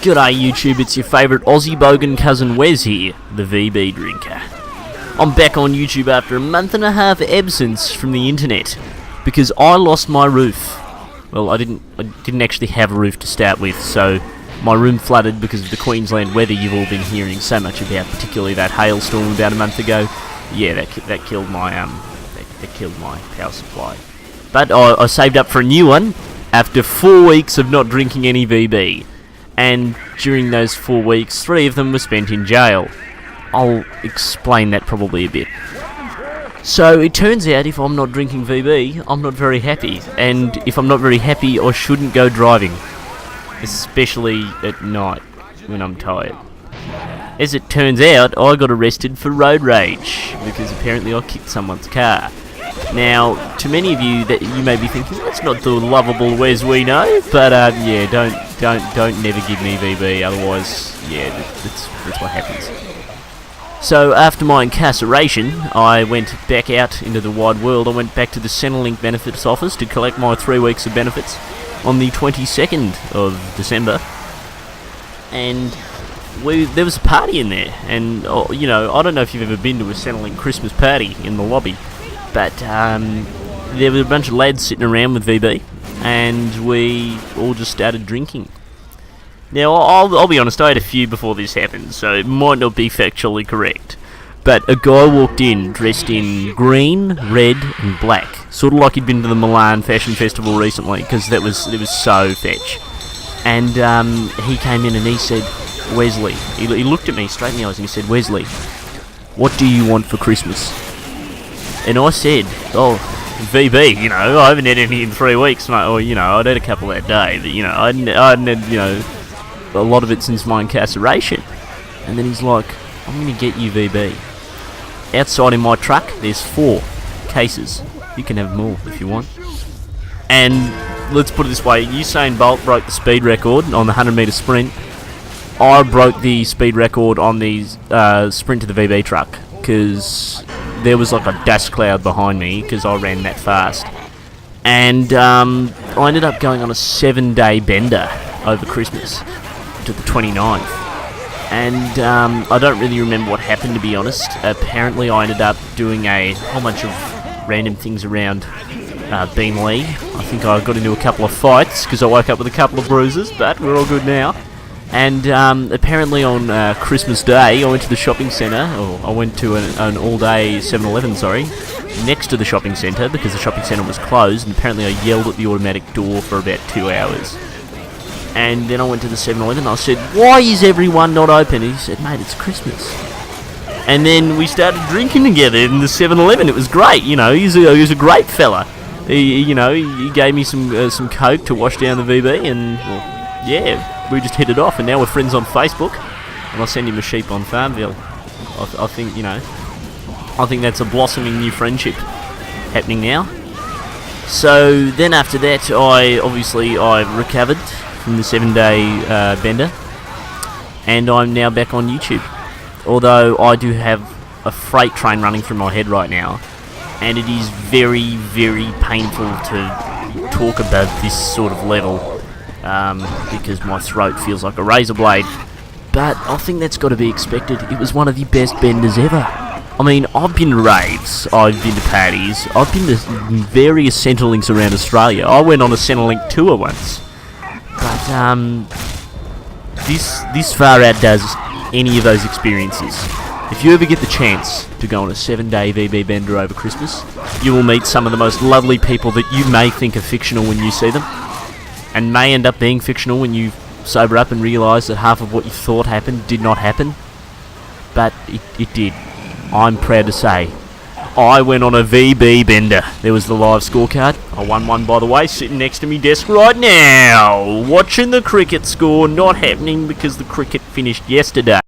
G'day YouTube, it's your favourite Aussie bogan cousin Wes here, the VB drinker. I'm back on YouTube after a month and a half absence from the internet, because I lost my roof. Well, I didn't actually have a roof to start with, so my room flooded because of the Queensland weather you've all been hearing so much about, particularly that hailstorm about a month ago. Yeah, that killed my that killed my power supply. But I saved up for a new one after 4 weeks of not drinking any VB. And during those 4 weeks, 3 of them were spent in jail. I'll explain that probably a bit. So it turns out if I'm not drinking VB, I'm not very happy. And if I'm not very happy, I shouldn't go driving. Especially at night, when I'm tired. As it turns out, I got arrested for road rage, because apparently I kicked someone's car. Now, to many of you, that you may be thinking, that's not the lovable Wes we know, but yeah, don't never give me VB, otherwise, yeah, that's what happens. So, after my incarceration, I went back out into the wide world. I went back to the Centrelink benefits office to collect my 3 weeks of benefits on the 22nd of December, and there was a party in there, and you know, I don't know if you've ever been to a Centrelink Christmas party in the lobby. But there were a bunch of lads sitting around with VB, and we all just started drinking. Now, I'll be honest, I had a few before this happened, so it might not be factually correct. But a guy walked in dressed in green, red, and black, sort of like he'd been to the Milan Fashion Festival recently, because it was so fetch. And he came in and he said, "Wesley," he looked at me straight in the eyes and he said, "Wesley, what do you want for Christmas?" And I said, "Oh, VB, you know, I haven't had any in 3 weeks, mate. Or, you know, I'd had a couple that day, but, you know, I hadn't had, you know, a lot of it since my incarceration." And then he's like, "I'm going to get you VB. Outside in my truck, there's 4 cases. You can have more if you want." And let's put it this way, Usain Bolt broke the speed record on the 100-metre sprint. I broke the speed record on the sprint to the VB truck, because there was like a dust cloud behind me because I ran that fast. And I ended up going on a 7-day bender over Christmas to the 29th. And I don't really remember what happened, to be honest. Apparently I ended up doing a whole bunch of random things around Beamley. I think I got into a couple of fights because I woke up with a couple of bruises, but we're all good now. And apparently on Christmas Day, I went to the shopping centre, or I went to an all-day 7-Eleven, next to the shopping centre, because the shopping centre was closed, and apparently I yelled at the automatic door for about 2 hours. And then I went to the 7-Eleven, and I said, "Why is everyone not open?" And he said, "Mate, it's Christmas." And then we started drinking together in the 7-Eleven. It was great, you know, he's a great fella. He gave me some Coke to wash down the VB, and, well, yeah, we just hit it off, and now we're friends on Facebook, and I'll send him a sheep on Farmville. I think, you know, I think that's a blossoming new friendship happening now. So then after that, I recovered from the 7-day bender, and I'm now back on YouTube. Although I do have a freight train running through my head right now, and it is very, very painful to talk about this sort of level. Because my throat feels like a razor blade. But I think that's got to be expected. It was one of the best benders ever. I mean, I've been to raves, I've been to parties, I've been to various Centrelinks around Australia. I went on a Centrelink tour once. But this far outdoes any of those experiences. If you ever get the chance to go on a 7-day VB bender over Christmas, you will meet some of the most lovely people that you may think are fictional when you see them, and may end up being fictional when you sober up and realise that half of what you thought happened did not happen. But it did. I'm proud to say, I went on a VB bender. There was the live scorecard. I won one, by the way, sitting next to me desk right now, watching the cricket score not happening because the cricket finished yesterday.